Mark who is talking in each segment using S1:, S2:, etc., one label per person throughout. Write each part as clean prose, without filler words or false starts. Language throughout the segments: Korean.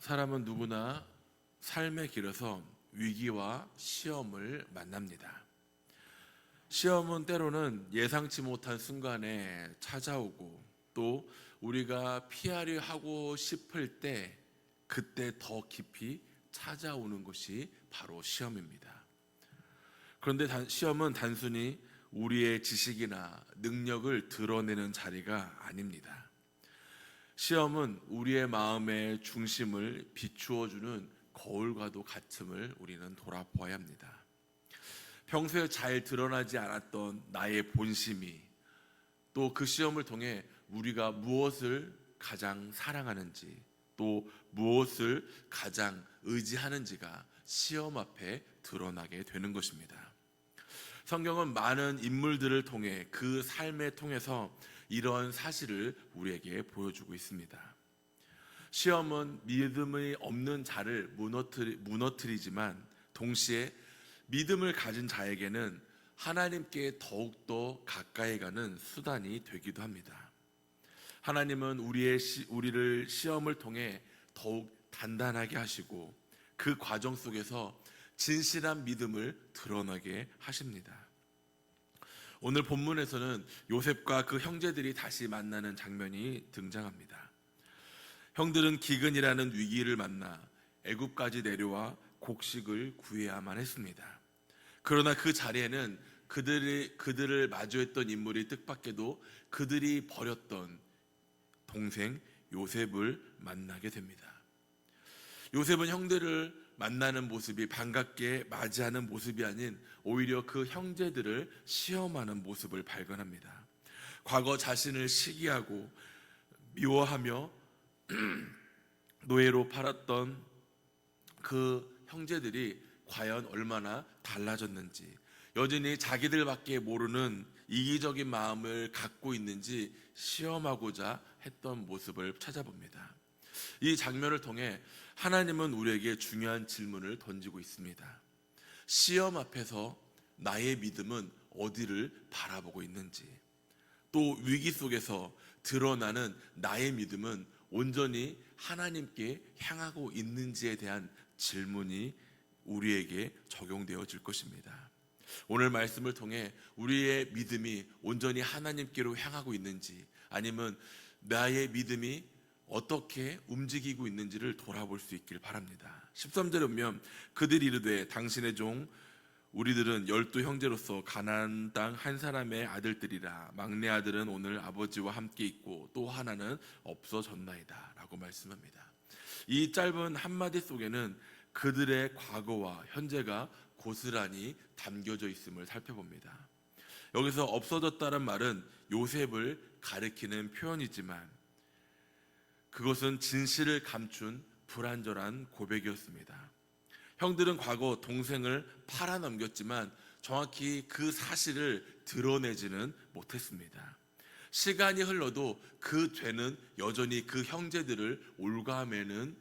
S1: 사람은 누구나 삶의 길에서 위기와 시험을 만납니다. 시험은 때로는 예상치 못한 순간에 찾아오고 또 우리가 피하려 하고 싶을 때 그때 더 깊이 찾아오는 것이 바로 시험입니다. 그런데 시험은 단순히 우리의 지식이나 능력을 드러내는 자리가 아닙니다. 시험은 우리의 마음의 중심을 비추어주는 거울과도 같음을 우리는 돌아보아야 합니다. 평소에 잘 드러나지 않았던 나의 본심이 또 그 시험을 통해 우리가 무엇을 가장 사랑하는지 또 무엇을 가장 의지하는지가 시험 앞에 드러나게 되는 것입니다. 성경은 많은 인물들을 통해 그 삶을 통해서 이런 사실을 우리에게 보여주고 있습니다. 시험은 믿음이 없는 자를 무너뜨리지만 동시에 믿음을 가진 자에게는 하나님께 더욱더 가까이 가는 수단이 되기도 합니다. 하나님은 우리를 시험을 통해 더욱 단단하게 하시고 그 과정 속에서 진실한 믿음을 드러나게 하십니다. 오늘 본문에서는 요셉과 그 형제들이 다시 만나는 장면이 등장합니다. 형들은 기근이라는 위기를 만나 애굽까지 내려와 곡식을 구해야만 했습니다. 그러나 그 자리에는 그들을 마주했던 인물이 뜻밖에도 그들이 버렸던 동생 요셉을 만나게 됩니다. 요셉은 형들을 만나는 모습이 반갑게 맞이하는 모습이 아닌 오히려 그 형제들을 시험하는 모습을 발견합니다. 과거 자신을 시기하고 미워하며 노예로 팔았던 그 형제들이 과연 얼마나 달라졌는지, 여전히 자기들밖에 모르는 이기적인 마음을 갖고 있는지 시험하고자 했던 모습을 찾아봅니다. 이 장면을 통해 하나님은 우리에게 중요한 질문을 던지고 있습니다. 시험 앞에서 나의 믿음은 어디를 바라보고 있는지, 또 위기 속에서 드러나는 나의 믿음은 온전히 하나님께 향하고 있는지에 대한 질문이 우리에게 적용되어질 것입니다. 오늘 말씀을 통해 우리의 믿음이 온전히 하나님께로 향하고 있는지 아니면 나의 믿음이 어떻게 움직이고 있는지를 돌아볼 수 있길 바랍니다. 13절에 보면 그들이 이르되 당신의 종 우리들은 12 형제로서 가나안 땅 한 사람의 아들들이라 막내 아들은 오늘 아버지와 함께 있고 또 하나는 없어졌나이다 라고 말씀합니다. 이 짧은 한마디 속에는 그들의 과거와 현재가 고스란히 담겨져 있음을 살펴봅니다. 여기서 없어졌다는 말은 요셉을 가리키는 표현이지만 그것은 진실을 감춘 불완전한 고백이었습니다. 형들은 과거 동생을 팔아넘겼지만 정확히 그 사실을 드러내지는 못했습니다. 시간이 흘러도 그 죄는 여전히 그 형제들을 올가매는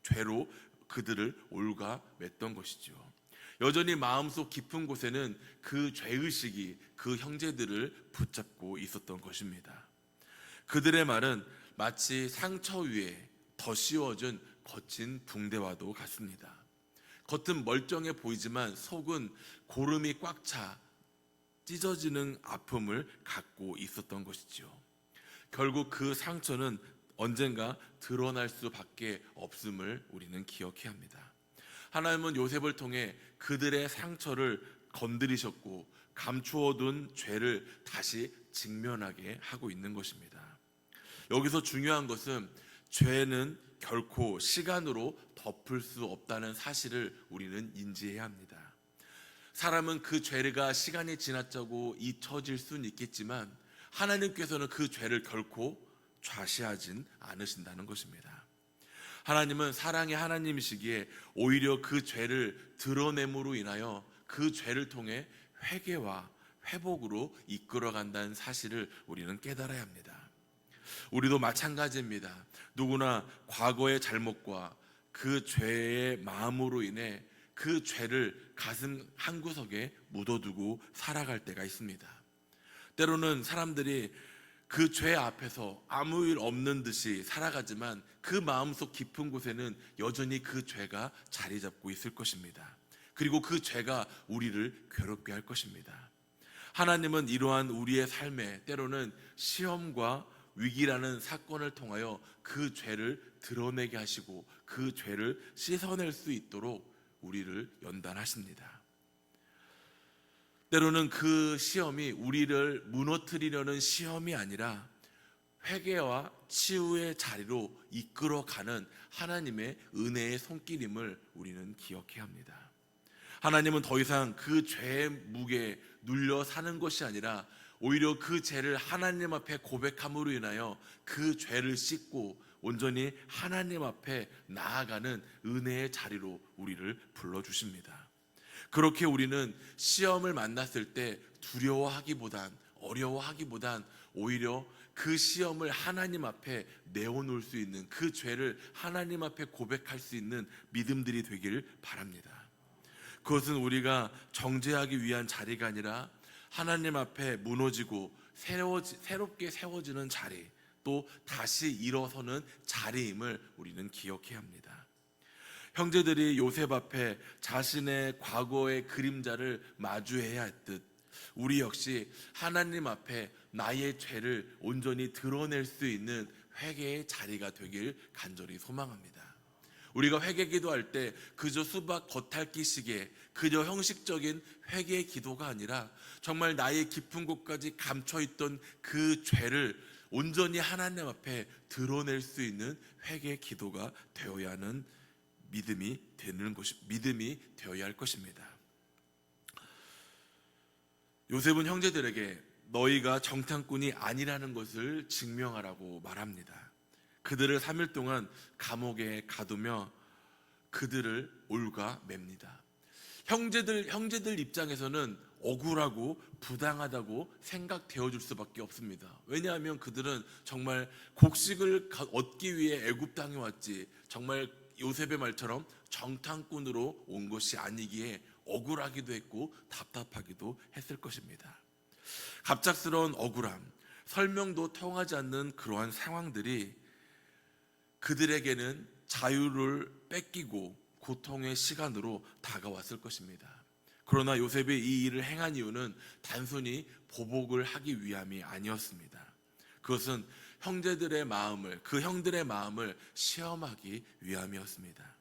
S1: 죄로 그들을 올가맸던 것이죠. 여전히 마음속 깊은 곳에는 그 죄의식이 그 형제들을 붙잡고 있었던 것입니다. 그들의 말은 마치 상처 위에 더 씌워진 거친 붕대와도 같습니다. 겉은 멀쩡해 보이지만 속은 고름이 꽉 차 찢어지는 아픔을 갖고 있었던 것이죠. 결국 그 상처는 언젠가 드러날 수밖에 없음을 우리는 기억해야 합니다. 하나님은 요셉을 통해 그들의 상처를 건드리셨고 감추어둔 죄를 다시 직면하게 하고 있는 것입니다. 여기서 중요한 것은 죄는 결코 시간으로 덮을 수 없다는 사실을 우리는 인지해야 합니다. 사람은 그 죄가 시간이 지났다고 잊혀질 수는 있겠지만 하나님께서는 그 죄를 결코 좌시하진 않으신다는 것입니다. 하나님은 사랑의 하나님이시기에 오히려 그 죄를 드러냄으로 인하여 그 죄를 통해 회개와 회복으로 이끌어간다는 사실을 우리는 깨달아야 합니다. 우리도 마찬가지입니다. 누구나 과거의 잘못과 그 죄의 마음으로 인해 그 죄를 가슴 한구석에 묻어두고 살아갈 때가 있습니다. 때로는 사람들이 그 죄 앞에서 아무 일 없는 듯이 살아가지만 그 마음속 깊은 곳에는 여전히 그 죄가 자리 잡고 있을 것입니다. 그리고 그 죄가 우리를 괴롭게 할 것입니다. 하나님은 이러한 우리의 삶에 때로는 시험과 위기라는 사건을 통하여 그 죄를 드러내게 하시고 그 죄를 씻어낼 수 있도록 우리를 연단하십니다. 때로는 그 시험이 우리를 무너뜨리려는 시험이 아니라 회개와 치유의 자리로 이끌어가는 하나님의 은혜의 손길임을 우리는 기억해야 합니다. 하나님은 더 이상 그 죄의 무게에 눌려 사는 것이 아니라 오히려 그 죄를 하나님 앞에 고백함으로 인하여 그 죄를 씻고 온전히 하나님 앞에 나아가는 은혜의 자리로 우리를 불러주십니다. 그렇게 우리는 시험을 만났을 때 두려워하기보단 어려워하기보단 오히려 그 시험을 하나님 앞에 내어놓을 수 있는, 그 죄를 하나님 앞에 고백할 수 있는 믿음들이 되길 바랍니다. 그것은 우리가 정죄하기 위한 자리가 아니라 하나님 앞에 무너지고 새롭게 세워지는 자리, 또 다시 일어서는 자리임을 우리는 기억해야 합니다. 형제들이 요셉 앞에 자신의 과거의 그림자를 마주해야 했듯 우리 역시 하나님 앞에 나의 죄를 온전히 드러낼 수 있는 회개의 자리가 되길 간절히 소망합니다. 우리가 회개 기도할 때 그저 수박 겉핥기식의 그저 형식적인 회개의 기도가 아니라 정말 나의 깊은 곳까지 감춰있던 그 죄를 온전히 하나님 앞에 드러낼 수 있는 회개의 기도가 되어야 하는 믿음이 되어야 할 것입니다. 요셉은 형제들에게 너희가 정탐꾼이 아니라는 것을 증명하라고 말합니다. 그들을 3일 동안 감옥에 가두며 그들을 올가맵니다. 형제들 입장에서는 억울하고 부당하다고 생각되어 줄 수밖에 없습니다. 왜냐하면 그들은 정말 곡식을 얻기 위해 애굽 땅에 왔지 정말 요셉의 말처럼 정탐꾼으로 온 것이 아니기에 억울하기도 했고 답답하기도 했을 것입니다. 갑작스러운 억울함, 설명도 통하지 않는 그러한 상황들이 그들에게는 자유를 뺏기고 고통의 시간으로 다가왔을 것입니다. 그러나 요셉이 이 일을 행한 이유는 단순히 보복을 하기 위함이 아니었습니다. 그것은 그 형들의 마음을 시험하기 위함이었습니다.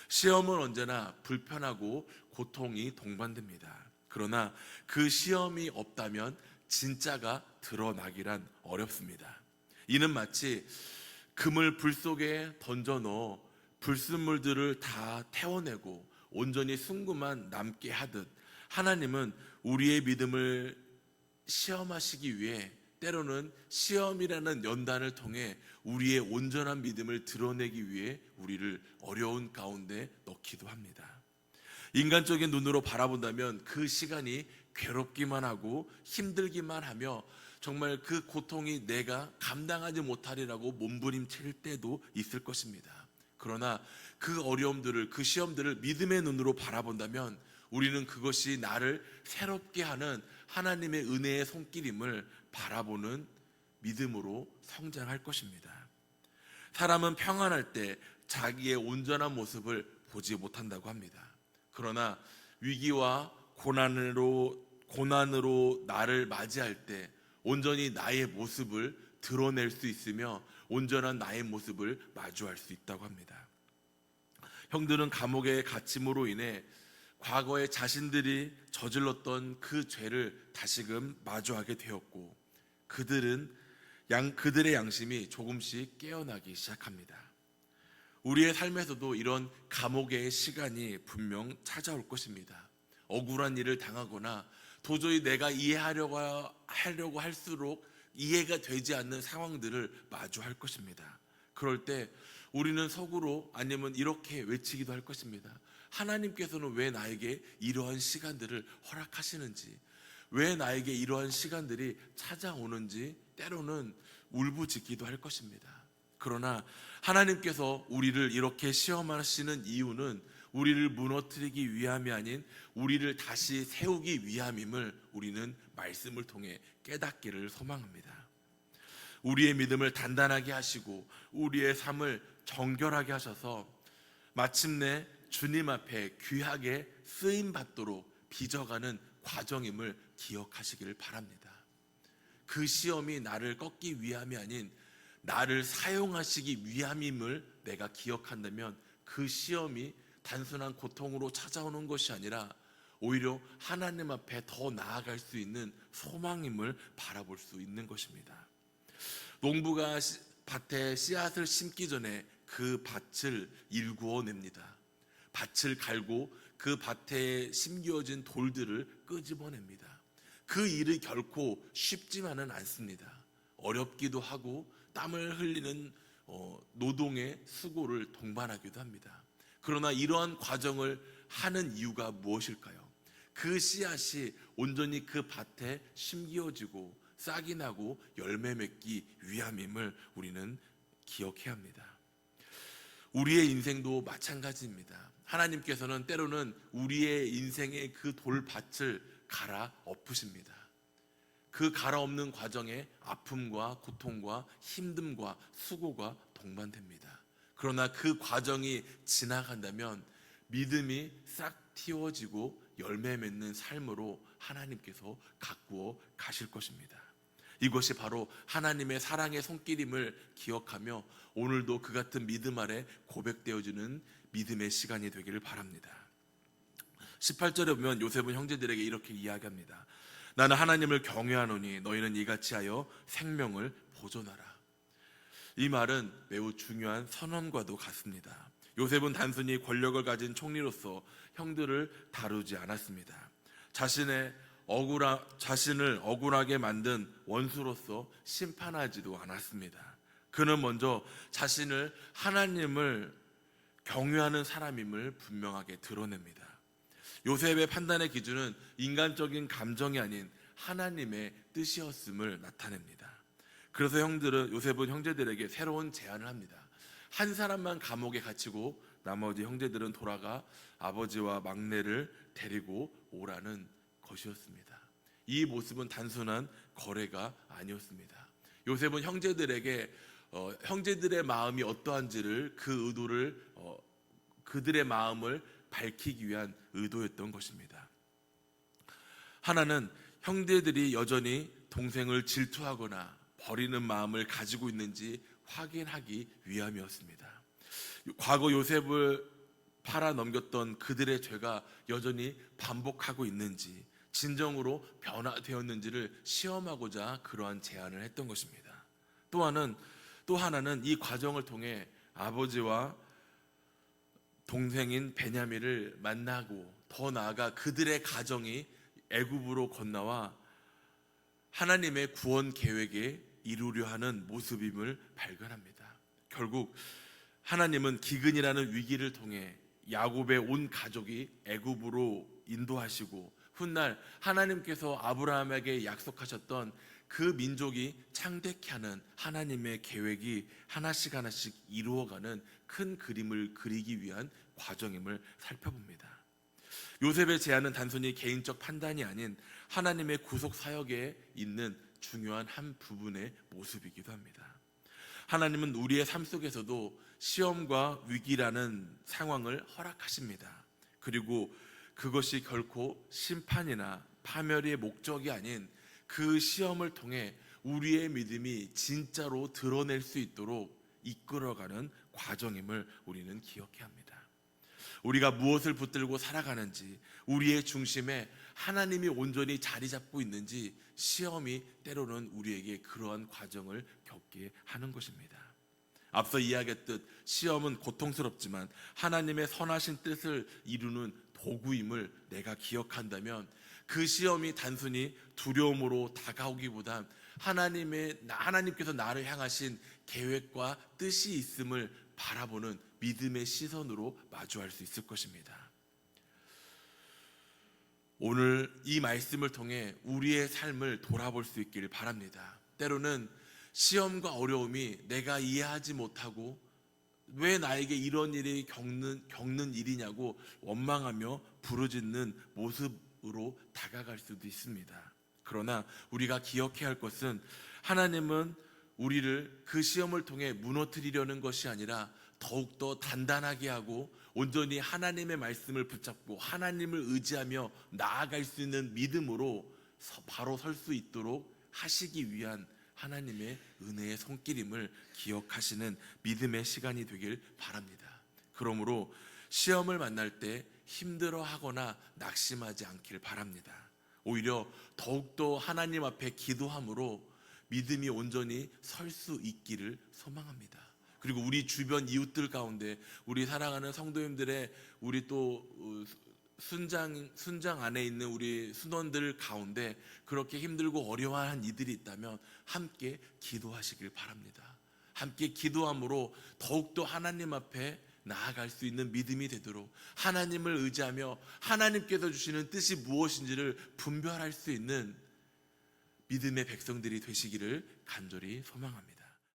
S1: 시험은 언제나 불편하고 고통이 동반됩니다. 그러나 그 시험이 없다면 진짜가 드러나기란 어렵습니다. 이는 마치 금을 불 속에 던져 넣어 불순물들을 다 태워내고 온전히 순금만 남게 하듯 하나님은 우리의 믿음을 시험하시기 위해 때로는 시험이라는 연단을 통해 우리의 온전한 믿음을 드러내기 위해 우리를 어려운 가운데 넣기도 합니다. 인간적인 눈으로 바라본다면 그 시간이 괴롭기만 하고 힘들기만 하며 정말 그 고통이 내가 감당하지 못하리라고 몸부림칠 때도 있을 것입니다. 그러나 그 어려움들을, 그 시험들을 믿음의 눈으로 바라본다면 우리는 그것이 나를 새롭게 하는 하나님의 은혜의 손길임을 바라보는 믿음으로 성장할 것입니다. 사람은 평안할 때 자기의 온전한 모습을 보지 못한다고 합니다. 그러나 위기와 고난으로 나를 맞이할 때 온전히 나의 모습을 드러낼 수 있으며 온전한 나의 모습을 마주할 수 있다고 합니다. 형들은 감옥에 갇힘으로 인해 과거에 자신들이 저질렀던 그 죄를 다시금 마주하게 되었고 그들의 양심이 조금씩 깨어나기 시작합니다. 우리의 삶에서도 이런 감옥의 시간이 분명 찾아올 것입니다. 억울한 일을 당하거나 도저히 내가 이해하려고 할수록 이해가 되지 않는 상황들을 마주할 것입니다. 그럴 때 우리는 속으로 아니면 이렇게 외치기도 할 것입니다. 하나님께서는 왜 나에게 이러한 시간들을 허락하시는지, 왜 나에게 이러한 시간들이 찾아오는지 때로는 울부짖기도 할 것입니다. 그러나 하나님께서 우리를 이렇게 시험하시는 이유는 우리를 무너뜨리기 위함이 아닌 우리를 다시 세우기 위함임을 우리는 말씀을 통해 깨닫기를 소망합니다. 우리의 믿음을 단단하게 하시고 우리의 삶을 정결하게 하셔서 마침내 주님 앞에 귀하게 쓰임 받도록 빚어가는 과정임을 기억하시기를 바랍니다. 그 시험이 나를 꺾기 위함이 아닌 나를 사용하시기 위함임을 내가 기억한다면 그 시험이 단순한 고통으로 찾아오는 것이 아니라 오히려 하나님 앞에 더 나아갈 수 있는 소망임을 바라볼 수 있는 것입니다. 농부가 밭에 씨앗을 심기 전에 그 밭을 일구어 냅니다. 밭을 갈고 그 밭에 심겨진 돌들을 끄집어냅니다. 그 일이 결코 쉽지만은 않습니다. 어렵기도 하고 땀을 흘리는 노동의 수고를 동반하기도 합니다. 그러나 이러한 과정을 하는 이유가 무엇일까요? 그 씨앗이 온전히 그 밭에 심겨지고 싹이 나고 열매 맺기 위함임을 우리는 기억해야 합니다. 우리의 인생도 마찬가지입니다. 하나님께서는 때로는 우리의 인생의 그 돌밭을 갈아 엎으십니다. 그 갈아 엎는 과정에 아픔과 고통과 힘듦과 수고가 동반됩니다. 그러나 그 과정이 지나간다면 믿음이 싹 틔워지고 열매 맺는 삶으로 하나님께서 가꾸어 가실 것입니다. 이것이 바로 하나님의 사랑의 손길임을 기억하며 오늘도 그 같은 믿음 아래 고백되어지는 믿음의 시간이 되기를 바랍니다. 18절에 보면 요셉은 형제들에게 이렇게 이야기합니다. 나는 하나님을 경외하노니 너희는 이같이 하여 생명을 보존하라. 이 말은 매우 중요한 선언과도 같습니다. 요셉은 단순히 권력을 가진 총리로서 형들을 다루지 않았습니다. 자신을 억울하게 만든 원수로서 심판하지도 않았습니다. 그는 먼저 자신을 하나님을 경외하는 사람임을 분명하게 드러냅니다. 요셉의 판단의 기준은 인간적인 감정이 아닌 하나님의 뜻이었음을 나타냅니다. 그래서 요셉은 형제들에게 새로운 제안을 합니다. 한 사람만 감옥에 갇히고 나머지 형제들은 돌아가 아버지와 막내를 데리고 오라는 것이었습니다. 이 모습은 단순한 거래가 아니었습니다. 요셉은 형제들의 마음이 어떠한지를 그들의 마음을 밝히기 위한 의도였던 것입니다. 하나는 형제들이 여전히 동생을 질투하거나 버리는 마음을 가지고 있는지 확인하기 위함이었습니다. 과거 요셉을 팔아 넘겼던 그들의 죄가 여전히 반복하고 있는지 진정으로 변화되었는지를 시험하고자 그러한 제안을 했던 것입니다. 또 하나는 이 과정을 통해 아버지와 동생인 베냐민을 만나고 더 나아가 그들의 가정이 애굽으로 건너와 하나님의 구원 계획에 이루려 하는 모습임을 발견합니다. 결국 하나님은 기근이라는 위기를 통해 야곱의 온 가족이 애굽으로 인도하시고 훗날 하나님께서 아브라함에게 약속하셨던 그 민족이 창대케 하는 하나님의 계획이 하나씩 이루어가는 큰 그림을 그리기 위한 과정임을 살펴봅니다. 요셉의 제안은 단순히 개인적 판단이 아닌 하나님의 구속 사역에 있는 중요한 한 부분의 모습이기도 합니다. 하나님은 우리의 삶 속에서도 시험과 위기라는 상황을 허락하십니다. 그리고 그것이 결코 심판이나 파멸의 목적이 아닌 그 시험을 통해 우리의 믿음이 진짜로 드러낼 수 있도록 이끌어가는 과정임을 우리는 기억해야 합니다. 우리가 무엇을 붙들고 살아가는지, 우리의 중심에 하나님이 온전히 자리 잡고 있는지 시험이 때로는 우리에게 그러한 과정을 겪게 하는 것입니다. 앞서 이야기했듯 시험은 고통스럽지만 하나님의 선하신 뜻을 이루는 도구임을 내가 기억한다면 그 시험이 단순히 두려움으로 다가오기보단 하나님께서 나를 향하신 계획과 뜻이 있음을 바라보는 믿음의 시선으로 마주할 수 있을 것입니다. 오늘 이 말씀을 통해 우리의 삶을 돌아볼 수 있기를 바랍니다. 때로는 시험과 어려움이 내가 이해하지 못하고 왜 나에게 이런 일이 겪는 일이냐고 원망하며 부르짖는 모습으로 다가갈 수도 있습니다. 그러나 우리가 기억해야 할 것은 하나님은 우리를 그 시험을 통해 무너뜨리려는 것이 아니라 더욱더 단단하게 하고 온전히 하나님의 말씀을 붙잡고 하나님을 의지하며 나아갈 수 있는 믿음으로 바로 설 수 있도록 하시기 위한 하나님의 은혜의 손길임을 기억하시는 믿음의 시간이 되길 바랍니다. 그러므로 시험을 만날 때 힘들어하거나 낙심하지 않길 바랍니다. 오히려 더욱더 하나님 앞에 기도함으로 믿음이 온전히 설 수 있기를 소망합니다. 그리고 우리 주변 이웃들 가운데 우리 사랑하는 성도님들의 우리 또 순장 안에 있는 우리 순원들 가운데 그렇게 힘들고 어려워하는 이들이 있다면 함께 기도하시길 바랍니다. 함께 기도함으로 더욱더 하나님 앞에 나아갈 수 있는 믿음이 되도록 하나님을 의지하며 하나님께서 주시는 뜻이 무엇인지를 분별할 수 있는 믿음의 백성들이 되시기를 간절히 소망합니다.